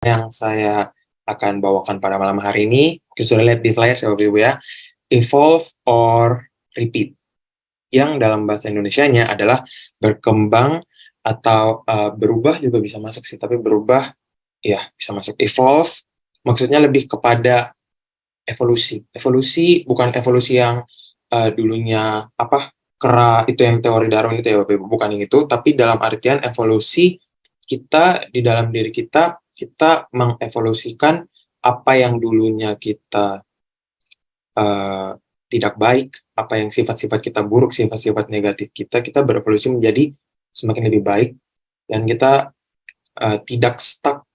yang saya akan bawakan pada malam hari ini, kita sudah lihat di flyer ya Bapak Ibu ya, evolve or repeat. Yang dalam bahasa Indonesianya adalah berkembang atau berubah juga bisa masuk sih, tapi berubah ya bisa masuk. Evolve maksudnya lebih kepada evolusi. Evolusi bukan evolusi yang dulunya kera itu yang teori Darwin itu ya Bapak Ibu, bukan yang itu, tapi dalam artian evolusi kita di dalam diri kita mengevolusikan apa yang dulunya kita tidak baik, apa yang sifat-sifat kita buruk, sifat-sifat negatif kita berevolusi menjadi semakin lebih baik, dan kita tidak stuck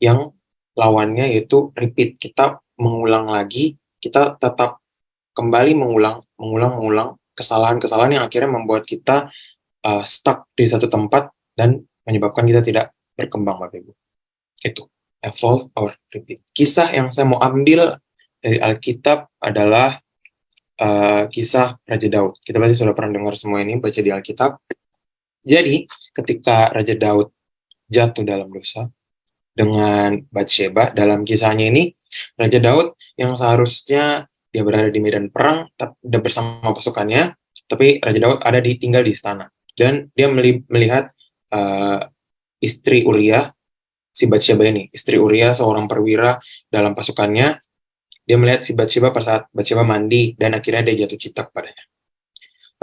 yang lawannya yaitu repeat. Kita mengulang lagi, kita tetap kembali mengulang kesalahan-kesalahan yang akhirnya membuat kita stuck di satu tempat dan menyebabkan kita tidak berkembang, Bapak Ibu. Itu, evolve or repeat. Kisah yang saya mau ambil dari Alkitab adalah kisah Raja Daud. Kita pasti sudah pernah dengar semua ini, baca di Alkitab. Jadi, ketika Raja Daud jatuh dalam dosa dengan Batsheba, dalam kisahnya ini, Raja Daud yang seharusnya dia berada di medan perang bersama pasukannya, tapi Raja Daud tinggal di istana. Dan dia melihat istri Uria, si Batsheba ini, istri Uria, seorang perwira dalam pasukannya. Dia melihat si Batsheba pada saat Batsheba mandi, dan akhirnya dia jatuh cinta kepadanya.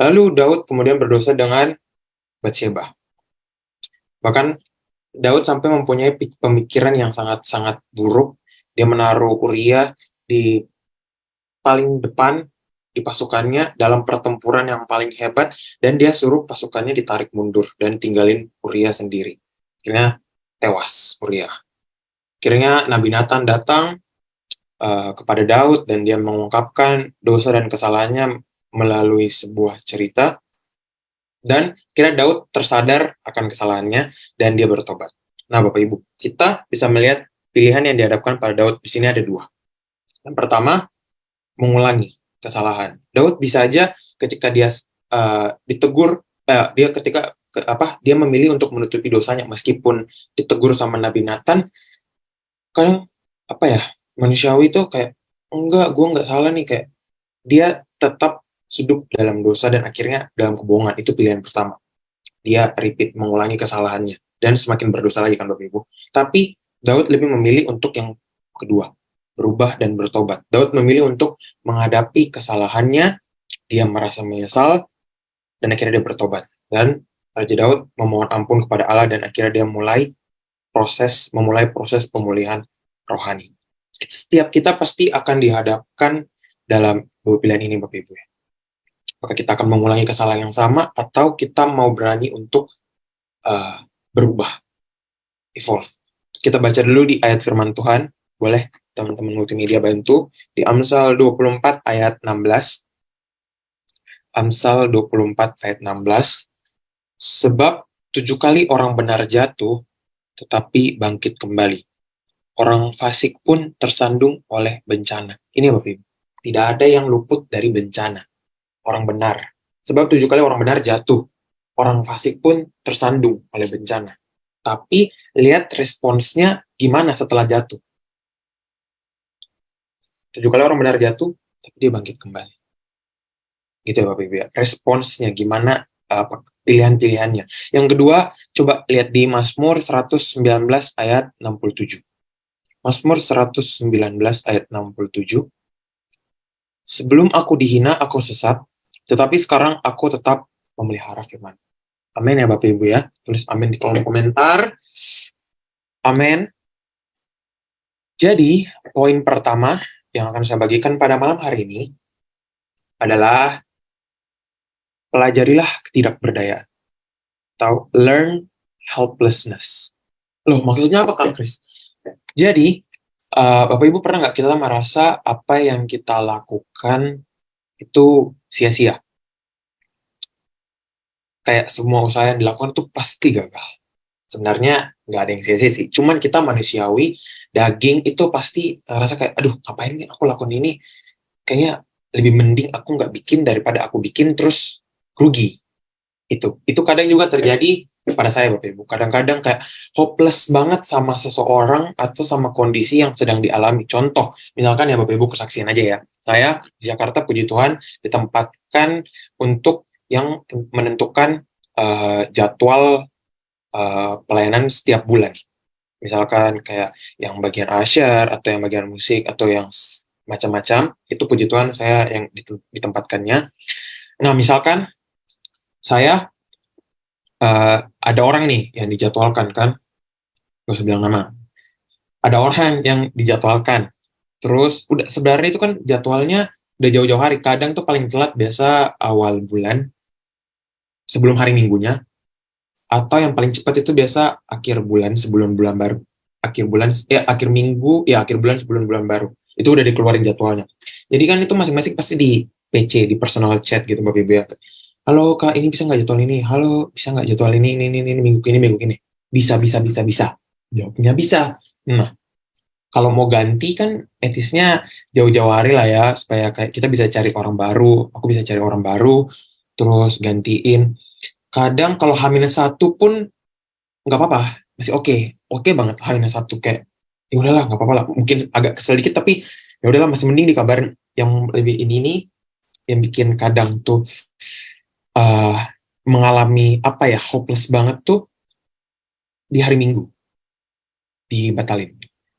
Lalu Daud kemudian berdosa dengan Batsheba. Bahkan Daud sampai mempunyai pemikiran yang sangat-sangat buruk. Dia menaruh Uria di paling depan di pasukannya dalam pertempuran yang paling hebat, dan dia suruh pasukannya ditarik mundur dan tinggalin Uria sendiri. Akhirnya tewas Uria. Akhirnya Nabi Nathan datang kepada Daud, dan dia mengungkapkan dosa dan kesalahannya melalui sebuah cerita, dan kira Daud tersadar akan kesalahannya dan dia bertobat. Nah Bapak Ibu, kita bisa melihat pilihan yang dihadapkan pada Daud di sini ada dua. Yang pertama, mengulangi kesalahan. Daud bisa aja ketika dia ditegur, dia memilih untuk menutupi dosanya meskipun ditegur sama Nabi Nathan. Kadang manusiawi itu kayak, enggak, gue nggak salah nih, kayak dia tetap hidup dalam dosa dan akhirnya dalam kebohongan. Itu pilihan pertama. Dia repeat, mengulangi kesalahannya dan semakin berdosa lagi kan Bapak Ibu. Tapi Daud lebih memilih untuk yang kedua, berubah dan bertobat. Daud memilih untuk menghadapi kesalahannya, dia merasa menyesal, dan akhirnya dia bertobat. Dan Raja Daud memohon ampun kepada Allah, dan akhirnya dia memulai proses pemulihan rohani. Setiap kita pasti akan dihadapkan dalam dua pilihan ini Bapak Ibu. Maka kita akan mengulangi kesalahan yang sama, atau kita mau berani untuk berubah, evolve. Kita baca dulu di ayat firman Tuhan, boleh teman-teman multimedia bantu, di Amsal 24 ayat 16. Amsal 24 ayat 16. Sebab 7 kali orang benar jatuh, tetapi bangkit kembali. Orang fasik pun tersandung oleh bencana. Ini Bapak Ibu, tidak ada yang luput dari bencana. Orang benar. Sebab 7 kali orang benar jatuh. Orang fasik pun tersandung oleh bencana. Tapi lihat responsnya gimana setelah jatuh. 7 kali orang benar jatuh, tapi dia bangkit kembali. Gitu ya Bapak Ibu ya. Responsnya gimana, pilihan-pilihannya. Yang kedua, coba lihat di Mazmur 119 ayat 67. Mazmur 119 ayat 67. Sebelum aku dihina, aku sesat, tetapi sekarang aku tetap memelihara firman. Amin ya Bapak Ibu ya. Tulis amin di kolom komentar. Amin. Jadi, poin pertama yang akan saya bagikan pada malam hari ini adalah pelajarilah ketidakberdayaan atau learn helplessness. Loh, maksudnya apa Kak Chris? Jadi, Bapak Ibu pernah nggak kita merasa apa yang kita lakukan itu sia-sia? Kayak semua usaha yang dilakukan itu pasti gagal. Sebenarnya nggak ada yang sia-sia sih. Cuman kita manusiawi, daging itu pasti ngerasa kayak, aduh ngapain nih aku lakukan ini? Kayaknya lebih mending aku nggak bikin daripada aku bikin terus rugi. Itu kadang juga terjadi pada saya Bapak Ibu. Kadang-kadang kayak hopeless banget sama seseorang atau sama kondisi yang sedang dialami. Contoh, misalkan ya Bapak Ibu kesaksian aja ya. Saya di Jakarta puji Tuhan ditempatkan untuk yang menentukan jadwal pelayanan setiap bulan. Misalkan kayak yang bagian asyar atau yang bagian musik atau yang macam-macam, itu puji Tuhan saya yang ditempatkannya. Nah, misalkan saya ada orang nih yang dijadwalkan kan, gak usah bilang nama. Ada orang yang dijadwalkan. Terus udah sebenarnya itu kan jadwalnya udah jauh-jauh hari. Kadang tuh paling telat biasa awal bulan sebelum hari Minggunya, atau yang paling cepat itu biasa akhir bulan sebelum bulan baru. Akhir minggu, ya akhir bulan sebelum bulan baru. Itu udah dikeluarin jadwalnya. Jadi kan itu masing-masing pasti di PC, di personal chat gitu Bapak Ibu ya. Halo Kak, ini bisa nggak jadwal ini? Halo, bisa nggak jadwal ini, minggu ini. Bisa. Jawabnya bisa. Nah, kalau mau ganti kan etisnya jauh-jauh hari lah ya, supaya kayak kita bisa cari orang baru, aku bisa cari orang baru, terus gantiin. Kadang kalau H-1 pun nggak apa-apa, masih oke banget H-1 kayak ya udahlah nggak apa-apa lah, mungkin agak kesel dikit tapi ya udahlah masih mending dikabarin. Yang lebih ini yang bikin kadang tuh uh, mengalami apa ya hopeless banget tuh di hari Minggu dibatalin.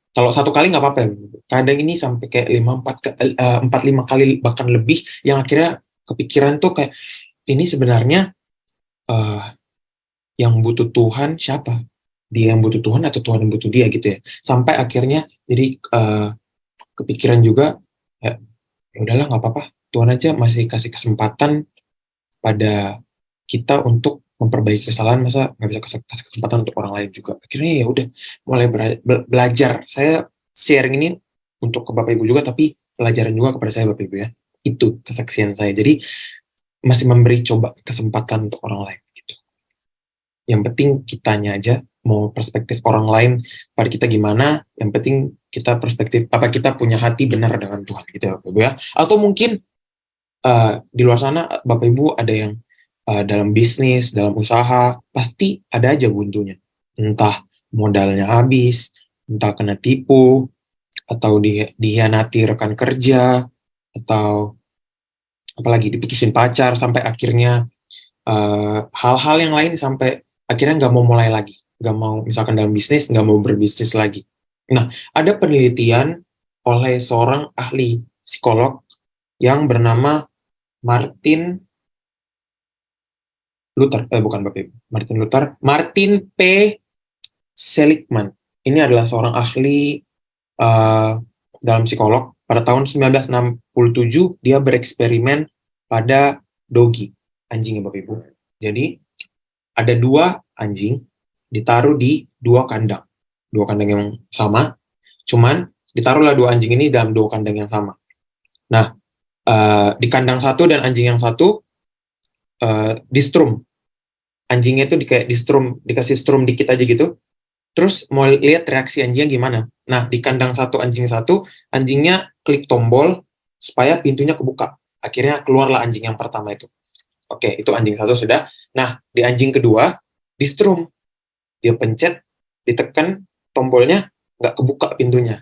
Kalau satu kali nggak apa-apa, kadang ini sampai kayak 4-5 kali bahkan lebih yang akhirnya kepikiran tuh kayak ini sebenarnya uh, yang butuh Tuhan siapa? Dia yang butuh Tuhan atau Tuhan yang butuh dia gitu ya. Sampai akhirnya jadi kepikiran juga ya ya udahlah nggak apa-apa. Tuhan aja masih kasih kesempatan pada kita untuk memperbaiki kesalahan, masa nggak bisa kasih kesempatan untuk orang lain juga. Akhirnya ya udah mulai belajar. Saya sharing ini untuk ke Bapak Ibu juga, tapi pelajaran juga kepada saya Bapak Ibu ya. Itu kesaksian saya. Jadi masih memberi coba kesempatan untuk orang lain gitu. Yang penting kitanya aja, mau perspektif orang lain pada kita gimana, yang penting kita perspektif apa, kita punya hati benar dengan Tuhan gitu ya Bapak Ibu ya. Atau mungkin di luar sana Bapak Ibu ada yang dalam bisnis, dalam usaha, pasti ada aja buntunya. Entah modalnya habis, entah kena tipu, atau dihianati rekan kerja, atau apalagi diputusin pacar, sampai akhirnya hal-hal yang lain sampai akhirnya nggak mau mulai lagi, nggak mau misalkan dalam bisnis nggak mau berbisnis lagi. Nah, ada penelitian oleh seorang ahli psikolog yang bernama Martin Luther, bukan Bapak Ibu, Martin Luther, Martin P. Seligman. Ini adalah seorang ahli dalam psikolog. Pada tahun 1967 dia bereksperimen pada dogi, anjing ya Bapak Ibu. Jadi ada 2 anjing ditaruh di 2 kandang yang sama, cuman ditaruhlah 2 anjing ini dalam 2 kandang yang sama. Nah, di kandang satu dan anjing yang satu di strum, anjingnya itu dikasih strum dikit aja gitu, terus mau lihat reaksi anjingnya gimana. Nah, di kandang satu, anjingnya klik tombol supaya pintunya kebuka, akhirnya keluarlah anjing yang pertama itu. Oke, itu anjing satu sudah. Nah, di anjing kedua di strum, dia pencet, ditekan tombolnya, nggak kebuka pintunya.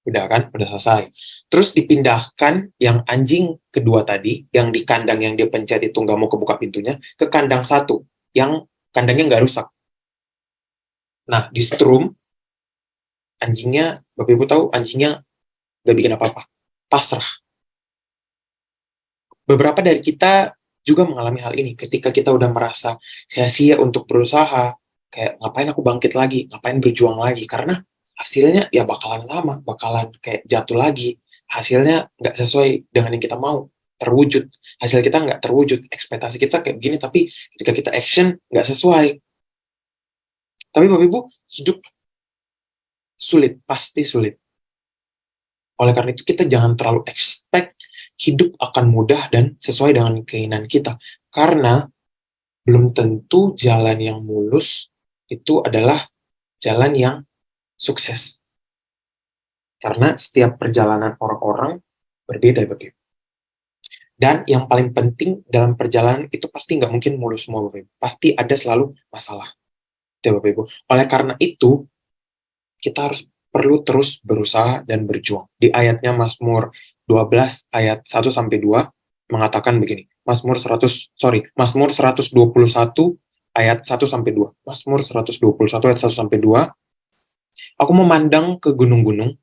Udah kan, udah selesai. Terus dipindahkan yang anjing kedua tadi, yang di kandang yang dia pencet itu nggak mau kebuka pintunya, ke kandang satu, yang kandangnya nggak rusak. Nah, di strum, anjingnya, Bapak Ibu tahu, anjingnya nggak bikin apa-apa. Pasrah. Beberapa dari kita juga mengalami hal ini. Ketika kita udah merasa sia-sia untuk berusaha, kayak ngapain aku bangkit lagi, ngapain berjuang lagi, karena hasilnya ya bakalan sama, bakalan kayak jatuh lagi, hasilnya nggak sesuai dengan yang kita mau terwujud, hasil kita nggak terwujud, ekspektasi kita kayak begini, tapi ketika kita action nggak sesuai. Tapi Bapak Ibu, hidup sulit, pasti sulit. Oleh karena itu kita jangan terlalu expect hidup akan mudah dan sesuai dengan keinginan kita, karena belum tentu jalan yang mulus itu adalah jalan yang sukses. Karena setiap perjalanan orang-orang berbeda, Bapak Ibu. Dan yang paling penting dalam perjalanan itu pasti nggak mungkin mulus semua, Bapak Ibu. Pasti ada selalu masalah. Ya Bapak Ibu. Oleh karena itu, kita harus perlu terus berusaha dan berjuang. Di ayatnya Mazmur 12 ayat 1 sampai 2 mengatakan begini. Mazmur 121 ayat 1 sampai 2. Mazmur 121 ayat 1 sampai 2. Aku memandang ke gunung-gunung,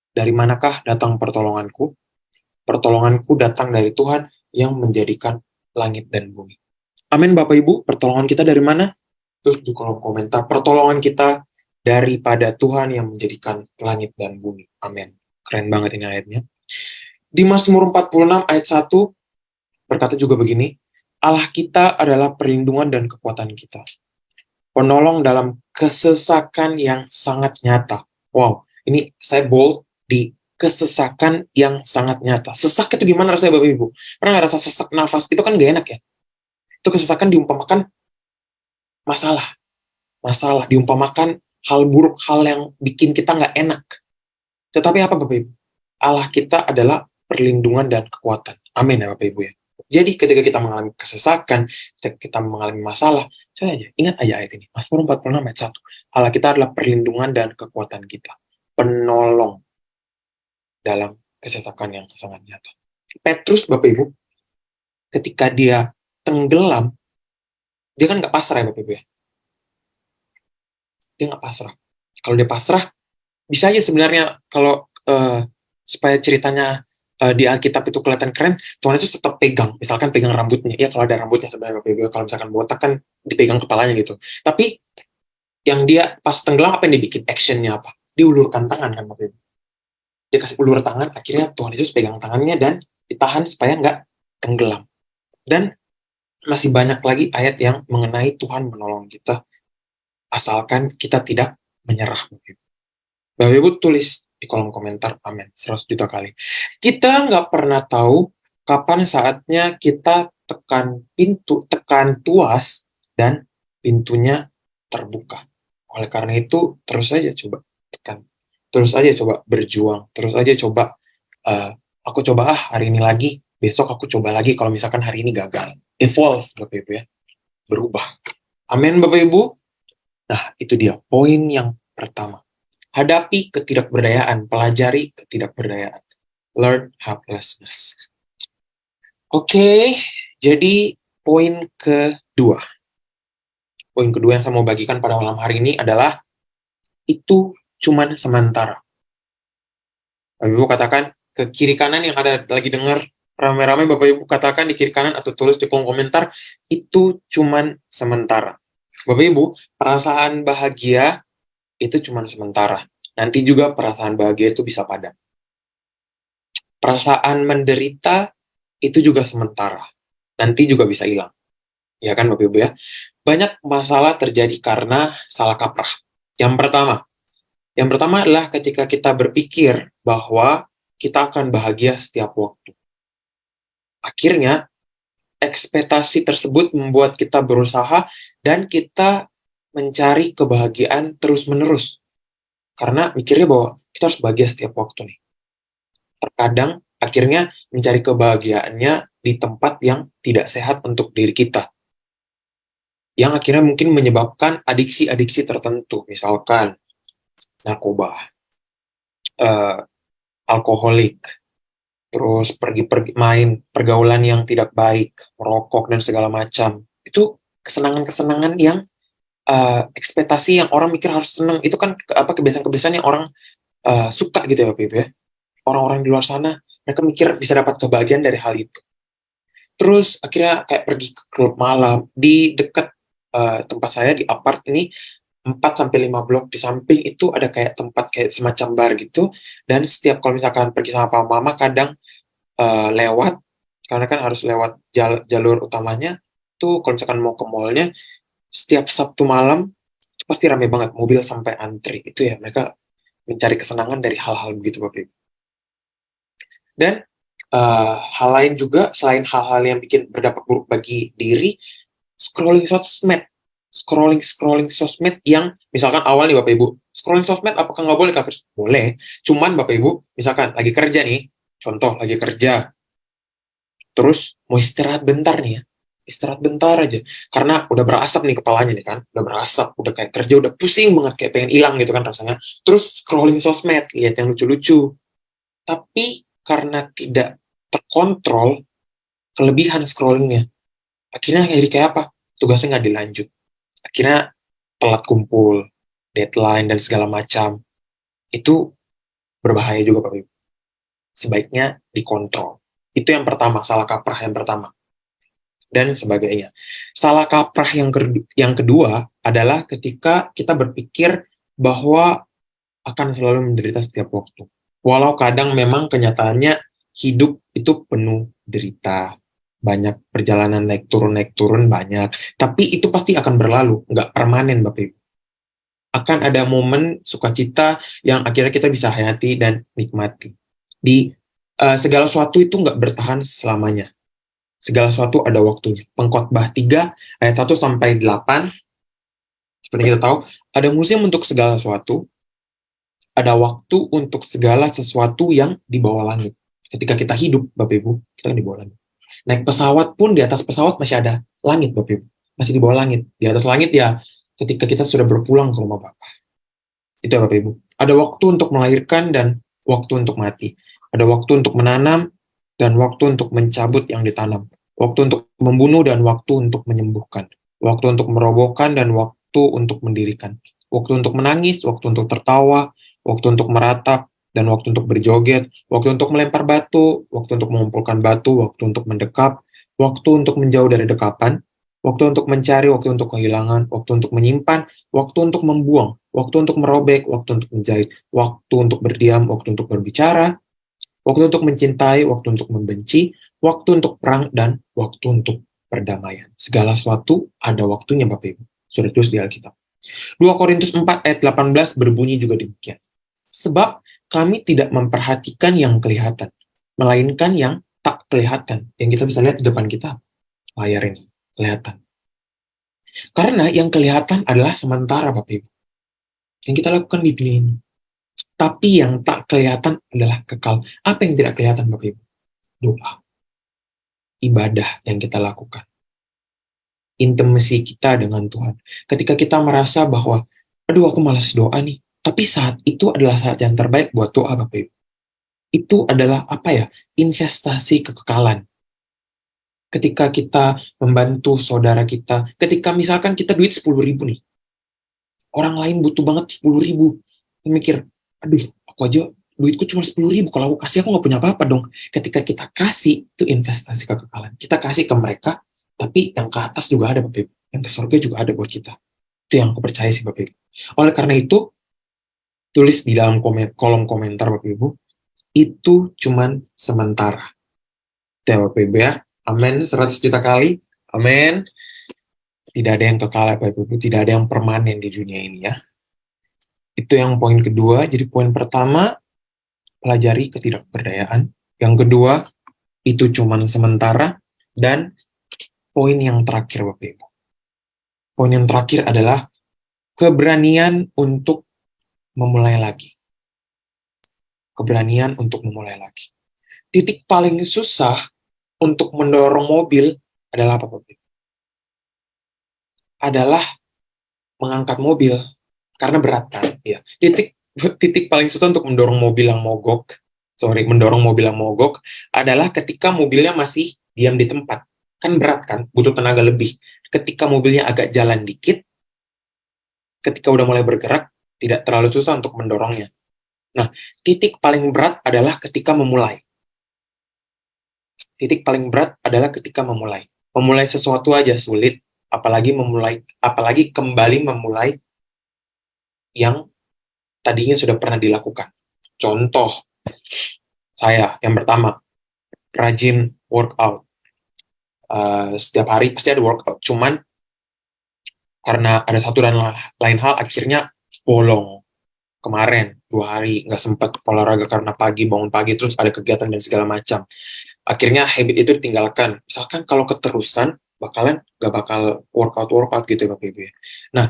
dari manakah datang pertolonganku? Pertolonganku datang dari Tuhan yang menjadikan langit dan bumi. Amin Bapak Ibu, pertolongan kita dari mana? Terus di kolom komentar, pertolongan kita daripada Tuhan yang menjadikan langit dan bumi. Amin. Keren banget ini ayatnya. Di Mazmur 46 ayat 1 berkata juga begini, Allah kita adalah perlindungan dan kekuatan kita, penolong dalam kesesakan yang sangat nyata. Wow, ini saya bold di kesesakan yang sangat nyata. Sesak itu gimana rasanya Bapak Ibu? Pernah nggak rasa sesak nafas? Itu kan gak enak ya. Itu kesesakan diumpamakan masalah. Masalah diumpamakan hal buruk, hal yang bikin kita nggak enak. Tetapi apa Bapak Ibu? Allah kita adalah perlindungan dan kekuatan. Amin ya Bapak Ibu ya. Jadi ketika kita mengalami kesesakan, ketika kita mengalami masalah, ingat aja ayat ini. Mazmur 46 ayat 1. Allah kita adalah perlindungan dan kekuatan kita. Penolong dalam kesesakan yang sangat nyata. Petrus Bapak Ibu, ketika dia tenggelam, dia kan nggak pasrah ya Bapak Ibu ya. Dia nggak pasrah. Kalau dia pasrah, bisa aja sebenarnya kalau supaya ceritanya di Alkitab itu kelihatan keren, Tuhan itu tetap pegang, misalkan pegang rambutnya. Ya kalau ada rambutnya sebenarnya Bapak Ibu, kalau misalkan botak kan dipegang kepalanya gitu. Tapi yang dia pas tenggelam apa yang dibikin actionnya apa? Diulurkan tangan kan Bapak Ibu. Dia kasih ulur tangan, akhirnya Tuhan Yesus pegang tangannya dan ditahan supaya nggak tenggelam. Dan masih banyak lagi ayat yang mengenai Tuhan menolong kita, asalkan kita tidak menyerah. Bapak Ibu tulis di kolom komentar, amin, 100 juta kali. Kita nggak pernah tahu kapan saatnya kita tekan tuas, dan pintunya terbuka. Oleh karena itu, terus aja coba tekan. Terus aja coba berjuang. Terus aja coba, aku coba hari ini lagi, besok aku coba lagi kalau misalkan hari ini gagal. Evolve, Bapak Ibu ya. Berubah. Amin, Bapak Ibu. Nah, itu dia poin yang pertama. Hadapi ketidakberdayaan, pelajari ketidakberdayaan. Learn helplessness. Oke, jadi poin kedua. Poin kedua yang saya mau bagikan pada malam hari ini adalah itu cuman sementara. Bapak Ibu katakan ke kiri kanan yang ada lagi dengar rame-rame, Bapak Ibu katakan di kiri kanan atau tulis di kolom komentar, itu cuman sementara. Bapak Ibu, perasaan bahagia itu cuman sementara. Nanti juga perasaan bahagia itu bisa padam. Perasaan menderita itu juga sementara. Nanti juga bisa hilang. Ya kan Bapak Ibu ya? Banyak masalah terjadi karena salah kaprah. Yang pertama adalah ketika kita berpikir bahwa kita akan bahagia setiap waktu. Akhirnya, ekspektasi tersebut membuat kita berusaha dan kita mencari kebahagiaan terus-menerus. Karena mikirnya bahwa kita harus bahagia setiap waktu nih. Terkadang akhirnya mencari kebahagiaannya di tempat yang tidak sehat untuk diri kita. Yang akhirnya mungkin menyebabkan adiksi-adiksi tertentu. Misalkan narkoba, alkoholik, terus pergi-pergi main, pergaulan yang tidak baik, merokok, dan segala macam. Itu kesenangan-kesenangan yang ekspektasi yang orang mikir harus senang. Itu kan kebiasaan-kebiasaan yang orang suka gitu ya Bapak Ibu ya. Orang-orang di luar sana, mereka mikir bisa dapat kebahagiaan dari hal itu. Terus akhirnya kayak pergi ke klub malam. Di dekat tempat saya, di apart ini, 4-5 blok di samping itu ada kayak tempat kayak semacam bar gitu. Dan setiap kalau misalkan pergi sama papa mama, kadang lewat, karena kan harus lewat jalur utamanya, tuh kalau misalkan mau ke mallnya, setiap Sabtu malam, itu pasti ramai banget, mobil sampai antri. Itu ya, mereka mencari kesenangan dari hal-hal begitu Bapak Ibu. Dan hal lain juga, selain hal-hal yang bikin berdampak buruk bagi diri, scrolling sosmed yang misalkan awal nih Bapak Ibu, scrolling sosmed apakah nggak boleh kafir? Boleh, cuman Bapak Ibu misalkan lagi kerja nih, contoh lagi kerja, terus mau istirahat bentar nih ya, istirahat bentar aja. Karena udah berasap nih kepalanya nih kan, udah berasap, udah kayak kerja, udah pusing banget, kayak pengen hilang gitu kan rasanya. Terus scrolling sosmed, lihat yang lucu-lucu. Tapi karena tidak terkontrol, kelebihan scrollingnya. Akhirnya jadi kayak apa? Tugasnya nggak dilanjut. Akhirnya telat kumpul, deadline, dan segala macam. Itu berbahaya juga, Pak Ibu. Sebaiknya dikontrol. Itu yang pertama, salah kaprah yang pertama. Dan sebagainya. Salah kaprah yang kedua adalah ketika kita berpikir bahwa akan selalu menderita setiap waktu. Walau kadang memang kenyataannya hidup itu penuh derita. Banyak perjalanan naik turun banyak. Tapi itu pasti akan berlalu, nggak permanen Bapak Ibu. Akan ada momen sukacita yang akhirnya kita bisa hayati dan nikmati. Di segala sesuatu itu nggak bertahan selamanya. Segala sesuatu ada waktunya. Pengkhotbah 3 ayat 1 sampai 8, seperti kita tahu, ada musim untuk segala sesuatu, ada waktu untuk segala sesuatu yang di bawah langit. Ketika kita hidup, Bapak Ibu, kita di bawah langit. Naik pesawat pun di atas pesawat masih ada langit, Bapak Ibu. Masih di bawah langit. Di atas langit ya ketika kita sudah berpulang ke rumah Bapak. Itu ya Bapak Ibu. Ada waktu untuk melahirkan dan waktu untuk mati. Ada waktu untuk menanam dan waktu untuk mencabut yang ditanam. Waktu untuk membunuh dan waktu untuk menyembuhkan. Waktu untuk merobohkan dan waktu untuk mendirikan. Waktu untuk menangis, waktu untuk tertawa, waktu untuk meratap, dan waktu untuk berjoget, waktu untuk melempar batu, waktu untuk mengumpulkan batu, waktu untuk mendekap, waktu untuk menjauh dari dekapan, waktu untuk mencari, waktu untuk kehilangan, waktu untuk menyimpan, waktu untuk membuang, waktu untuk merobek, waktu untuk menjahit, waktu untuk berdiam, waktu untuk berbicara, waktu untuk mencintai, waktu untuk membenci, waktu untuk perang, dan waktu untuk perdamaian. Segala sesuatu ada waktunya Bapak Ibu. Sudah tulis di Alkitab. 2 Korintus 4 ayat 18 berbunyi juga demikian. Sebab kami tidak memperhatikan yang kelihatan, melainkan yang tak kelihatan. Yang kita bisa lihat di depan kita, layar ini, kelihatan. Karena yang kelihatan adalah sementara, Bapak Ibu. Yang kita lakukan di dunia ini. Tapi yang tak kelihatan adalah kekal. Apa yang tidak kelihatan, Bapak Ibu? Doa. Ibadah yang kita lakukan. Intimasi kita dengan Tuhan. Ketika kita merasa bahwa, aduh aku malas doa nih. Tapi saat itu adalah saat yang terbaik buat doa, Bapak Ibu. Itu adalah apa ya? Investasi kekekalan. Ketika kita membantu saudara kita, ketika misalkan kita duit 10.000 nih, orang lain butuh banget 10.000, mikir, aduh, aku aja duitku cuma 10.000, kalau aku kasih aku nggak punya apa-apa dong. Ketika kita kasih, itu investasi kekekalan. Kita kasih ke mereka, tapi yang ke atas juga ada, Bapak Ibu. Yang ke surga juga ada buat kita. Itu yang aku percaya sih, Bapak Ibu. Oleh karena itu, tulis di dalam kolom komentar, Bapak Ibu, itu cuman sementara. Itu ya, Bapak Ibu ya. Amin, 100 juta kali. Amin. Tidak ada yang kekal, Bapak Ibu. Tidak ada yang permanen di dunia ini ya. Itu yang poin kedua. Jadi poin pertama, pelajari ketidakberdayaan. Yang kedua, itu cuman sementara. Dan poin yang terakhir, Bapak Ibu. Poin yang terakhir adalah keberanian untuk memulai lagi. Keberanian untuk memulai lagi. Titik paling susah untuk mendorong mobil adalah apa, Bapak Ibu? Adalah mengangkat mobil. Karena berat kan, ya. Titik paling susah untuk mendorong mobil yang mogok adalah ketika mobilnya masih diam di tempat. Kan berat kan, butuh tenaga lebih. Ketika mobilnya agak jalan dikit, ketika udah mulai bergerak, tidak terlalu susah untuk mendorongnya. Nah, titik paling berat adalah ketika memulai. Titik paling berat adalah ketika memulai. Memulai sesuatu aja sulit, apalagi kembali memulai yang tadinya sudah pernah dilakukan. Contoh, saya yang pertama, rajin workout. Setiap hari pasti ada workout, cuman karena ada satu dan lain hal, akhirnya bolong. Kemarin, 2 hari, nggak sempat olahraga karena bangun pagi, terus ada kegiatan dan segala macam. Akhirnya habit itu ditinggalkan. Misalkan kalau keterusan, nggak bakal workout gitu ya Bapak Ibu ya. Nah,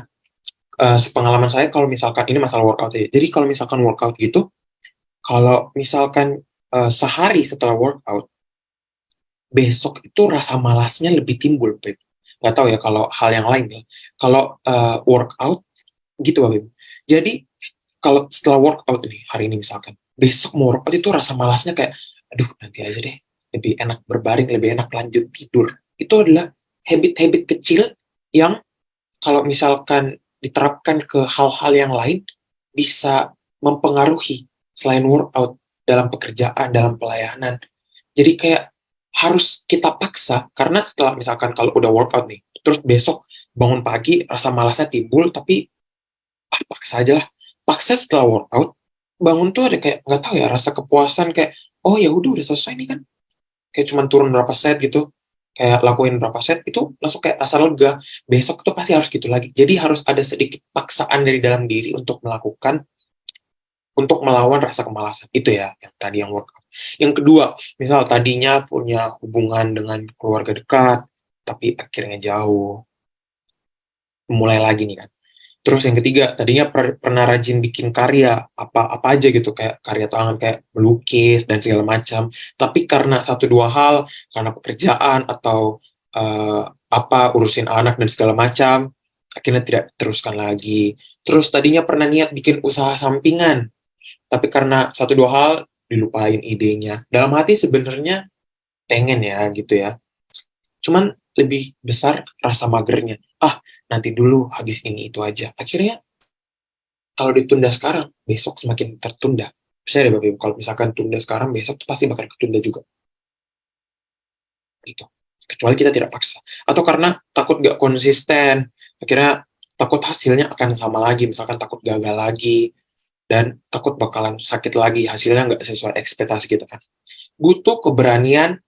sepengalaman saya kalau misalkan, ini masalah workout ya, jadi kalau misalkan workout gitu, kalau misalkan sehari setelah workout, besok itu rasa malasnya lebih timbul, Bapak Ibu. Nggak tahu ya kalau hal yang lain ya. Kalau workout gitu, Bapak Ibu. Jadi kalau setelah workout nih hari ini misalkan, besok mau workout itu rasa malasnya kayak, aduh nanti aja deh, lebih enak berbaring, lebih enak lanjut tidur. Itu adalah habit-habit kecil yang kalau misalkan diterapkan ke hal-hal yang lain bisa mempengaruhi selain workout dalam pekerjaan, dalam pelayanan. Jadi kayak harus kita paksa karena setelah misalkan kalau udah workout nih, terus besok bangun pagi rasa malasnya timbul tapi paksa aja lah. Paksa setelah workout, bangun tuh ada kayak nggak tahu ya rasa kepuasan kayak oh ya udah selesai nih kan. Kayak cuman turun berapa set gitu. Kayak lakuin berapa set itu langsung kayak rasa lega. Besok tuh pasti harus gitu lagi. Jadi harus ada sedikit paksaan dari dalam diri untuk melakukan untuk melawan rasa kemalasan. Itu ya yang tadi yang workout. Yang kedua, misal tadinya punya hubungan dengan keluarga dekat tapi akhirnya jauh. Mulai lagi nih kan. Terus yang ketiga, tadinya pernah rajin bikin karya, apa aja gitu, kayak karya tangan, kayak melukis, dan segala macam. Tapi karena satu dua hal, karena pekerjaan, atau urusin anak, dan segala macam, akhirnya tidak teruskan lagi. Terus tadinya pernah niat bikin usaha sampingan, tapi karena satu dua hal, dilupain idenya. Dalam hati sebenarnya pengen ya, gitu ya. Cuman lebih besar rasa magernya. Nanti dulu habis ini itu aja. Akhirnya kalau ditunda sekarang, besok semakin tertunda. Bisa deh Bapak Ibu, kalau misalkan tunda sekarang, besok tuh pasti bakal ketunda juga. Gitu. Kecuali kita tidak paksa. Atau karena takut gak konsisten, akhirnya takut hasilnya akan sama lagi, misalkan takut gagal lagi, dan takut bakalan sakit lagi, hasilnya nggak sesuai ekspektasi kita kan. Butuh keberanian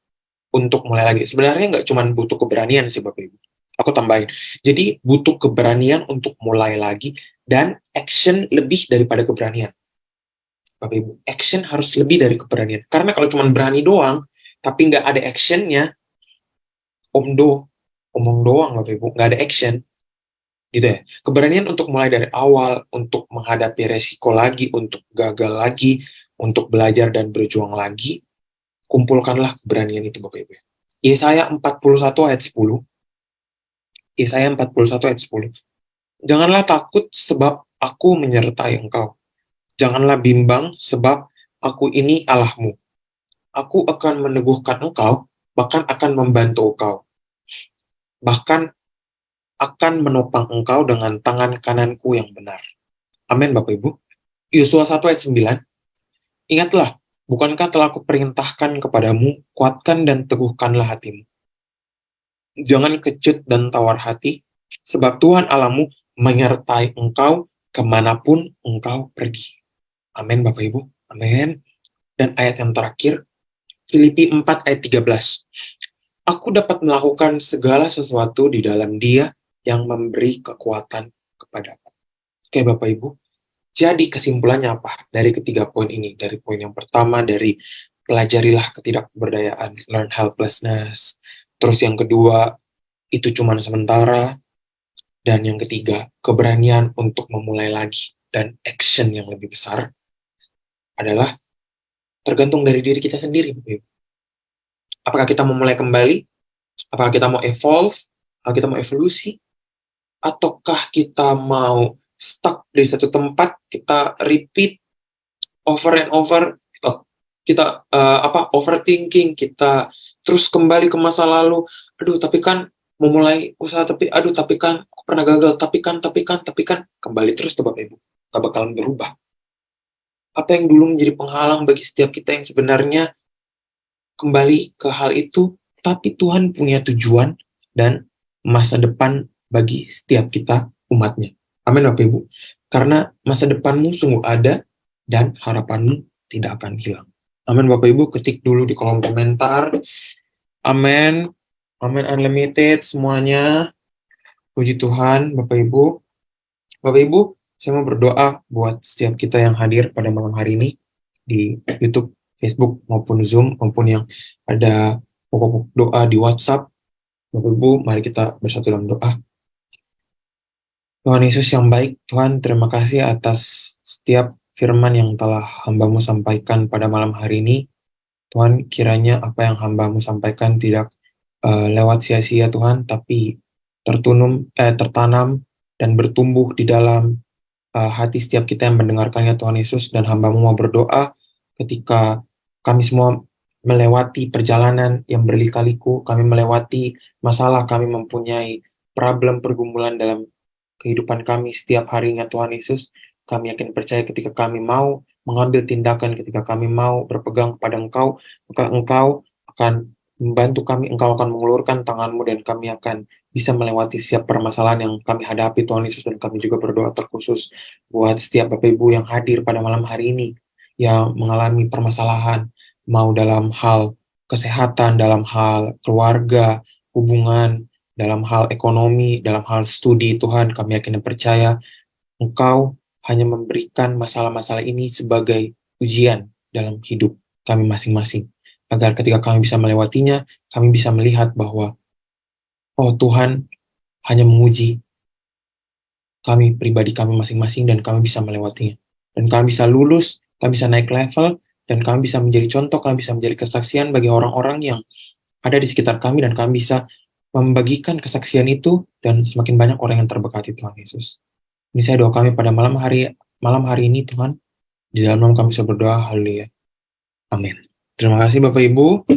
untuk mulai lagi. Sebenarnya nggak cuma butuh keberanian sih Bapak Ibu. Aku tambahin. Jadi butuh keberanian untuk mulai lagi dan action lebih daripada keberanian. Bapak Ibu, action harus lebih dari keberanian. Karena kalau cuma berani doang, tapi nggak ada actionnya, omong doang Bapak Ibu, nggak ada action. Gitu ya. Keberanian untuk mulai dari awal, untuk menghadapi resiko lagi, untuk gagal lagi, untuk belajar dan berjuang lagi, kumpulkanlah keberanian itu Bapak Ibu. Yesaya 41 ayat 10. Yesaya 41 ayat 10. Janganlah takut sebab aku menyertai engkau. Janganlah bimbang sebab aku ini Allahmu. Aku akan meneguhkan engkau, bahkan akan membantu engkau. Bahkan akan menopang engkau dengan tangan kananku yang benar. Amin Bapak Ibu. Yosua 1 ayat 9. Ingatlah, bukankah telah kuperintahkan kepadamu, kuatkan dan teguhkanlah hatimu. Jangan kecut dan tawar hati, sebab Tuhan Allahmu menyertai engkau kemanapun engkau pergi. Amin Bapak Ibu. Amin. Dan ayat yang terakhir, Filipi 4 ayat 13. Aku dapat melakukan segala sesuatu di dalam Dia yang memberi kekuatan kepadaku. Oke Bapak Ibu. Jadi kesimpulannya apa? Dari ketiga poin ini. Dari poin yang pertama, dari pelajarilah ketidakberdayaan, learn helplessness. Terus yang kedua, itu cuma sementara. Dan yang ketiga, keberanian untuk memulai lagi. Dan action yang lebih besar adalah tergantung dari diri kita sendiri. Apakah kita mau mulai kembali? Apakah kita mau evolve? Apakah kita mau evolusi? Ataukah kita mau stuck di satu tempat, kita repeat over and over, kita overthinking, kita terus kembali ke masa lalu. Aduh, tapi kan memulai usaha, tapi kan aku pernah gagal, tapi kan kembali terus ke Bapak Ibu. Gak bakalan berubah. Apa yang dulu menjadi penghalang bagi setiap kita yang sebenarnya kembali ke hal itu, tapi Tuhan punya tujuan dan masa depan bagi setiap kita umatnya. Amin Bapak Ibu. Karena masa depanmu sungguh ada dan harapanmu tidak akan hilang. Amin Bapak Ibu, ketik dulu di kolom komentar. Amin. Amin unlimited semuanya. Puji Tuhan Bapak Ibu. Bapak Ibu, saya mau berdoa buat setiap kita yang hadir pada malam hari ini di YouTube, Facebook, maupun Zoom, maupun yang ada pokok doa di WhatsApp. Bapak Ibu, mari kita bersatu dalam doa. Tuhan Yesus yang baik, Tuhan terima kasih atas setiap firman yang telah hamba-Mu sampaikan pada malam hari ini. Tuhan, kiranya apa yang hamba-Mu sampaikan tidak lewat sia-sia Tuhan, tapi tertanam dan bertumbuh di dalam hati setiap kita yang mendengarkannya Tuhan Yesus. Dan hamba-Mu mau berdoa ketika kami semua melewati perjalanan yang berlika-liku, kami melewati masalah, kami mempunyai problem pergumulan dalam kehidupan kami setiap harinya Tuhan Yesus. Kami yakin percaya ketika kami mau mengambil tindakan, ketika kami mau berpegang kepada Engkau, maka Engkau akan membantu kami, Engkau akan mengulurkan tangan-Mu, dan kami akan bisa melewati setiap permasalahan yang kami hadapi Tuhan Yesus. Dan kami juga berdoa terkhusus buat setiap Bapak Ibu yang hadir pada malam hari ini, yang mengalami permasalahan, mau dalam hal kesehatan, dalam hal keluarga, hubungan, dalam hal ekonomi, dalam hal studi. Tuhan, kami yakin dan percaya Engkau hanya memberikan masalah-masalah ini sebagai ujian dalam hidup kami masing-masing. Agar ketika kami bisa melewatinya, kami bisa melihat bahwa, oh Tuhan hanya menguji kami pribadi kami masing-masing dan kami bisa melewatinya. Dan kami bisa lulus, kami bisa naik level, dan kami bisa menjadi contoh, kami bisa menjadi kesaksian bagi orang-orang yang ada di sekitar kami, dan kami bisa membagikan kesaksian itu, dan semakin banyak orang yang terberkati Tuhan Yesus. Ini saya doa kami pada malam hari ini Tuhan, di dalam nama kami bisa berdoa, haleluya. Amin. Terima kasih Bapak Ibu.